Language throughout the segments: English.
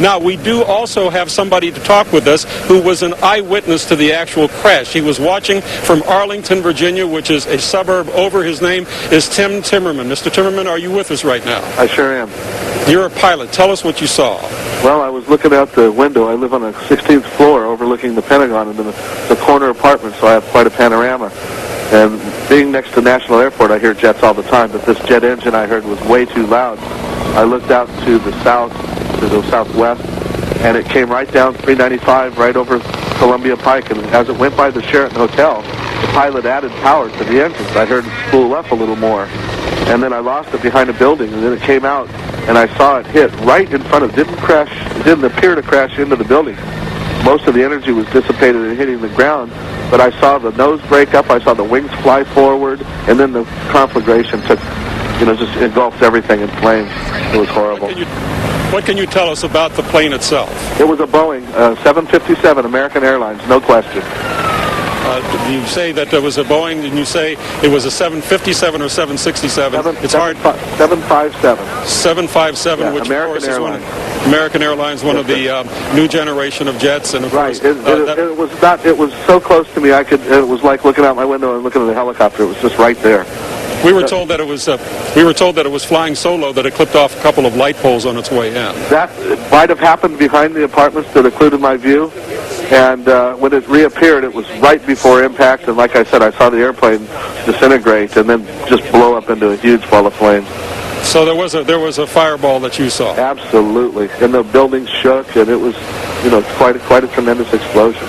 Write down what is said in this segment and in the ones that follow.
Now, we do also have somebody to talk with us who was an eyewitness to the actual crash. He was watching from Arlington, Virginia, which is a suburb over. His name is Tim Timmerman. Mr. Timmerman, are you with us right now? I sure am. You're a pilot. Tell us what you saw. Well, I was looking out the window. I live on a 16th floor overlooking the Pentagon and the corner apartment, so I have quite a panorama. And being next to National Airport, I hear jets all the time, but this jet engine I heard was way too loud. I looked out to the south, to the southwest, and it came right down 395, right over Columbia Pike. And as it went by the Sheraton Hotel, the pilot added power to the engines. I heard it spool up a little more. And then I lost it behind a building, and then it came out, and I saw it hit right in front of, it didn't appear to crash into the building. Most of the energy was dissipated and hitting the ground, but I saw the nose break up, I saw the wings fly forward, and then the conflagration took, just engulfed everything in flames. It was horrible. What can you tell us about the plane itself? It was a Boeing 757, American Airlines, no question. You say that there was a Boeing, and you say it was a 757 or 767. It's hard. 757. 757, yeah, which American of course Airlines. is American Airlines, one of the new generation of jets, and of right. course, it was not. It was so close to me. It was like looking out my window and looking at the helicopter. It was just right there. We were told that it was. We were told that it was flying so low that it clipped off a couple of light poles on its way in. That might have happened behind the apartments that occluded my view. And when it reappeared, it was right before impact. And like I said, I saw the airplane disintegrate and then just blow up into a huge ball of flames. So there was a fireball that you saw. Absolutely, and the building shook, and it was, quite a tremendous explosion.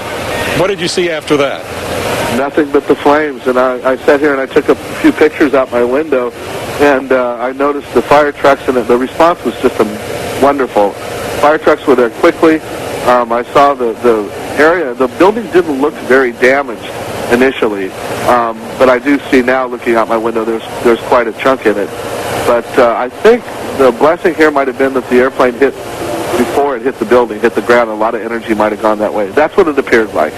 What did you see after that? Nothing but the flames. And I sat here and I took a few pictures out my window, and I noticed the fire trucks, and the response was just wonderful. Fire trucks were there quickly. I saw the area. The building didn't look very damaged initially, but I do see now, looking out my window, there's quite a chunk in it. But I think the blessing here might have been that the airplane hit before it hit the building, hit the ground. A lot of energy might have gone that way. That's what it appeared like.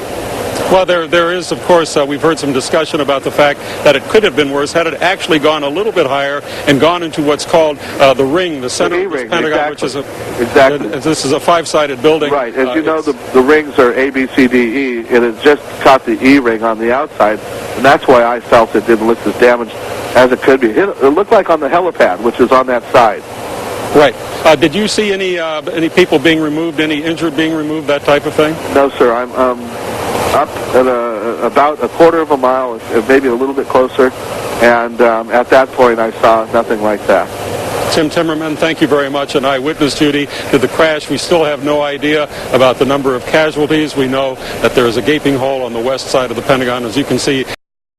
Well, there is, of course, we've heard some discussion about the fact that it could have been worse had it actually gone a little bit higher and gone into what's called the ring, the center of the Pentagon, exactly. which is this is a five-sided building. Right. As you know, the rings are A, B, C, D, E. It has just caught the E ring on the outside, and that's why I felt it didn't look as damaged as it could be. It looked like on the helipad, which is on that side. Right. Did you see any people being removed, any injured being removed, that type of thing? No, sir. I'm up at about a quarter of a mile, maybe a little bit closer, and at that point I saw nothing like that. Tim Timmerman, thank you very much. An eyewitness duty to the crash. We still have no idea about the number of casualties. We know that there is a gaping hole on the west side of the Pentagon, as you can see.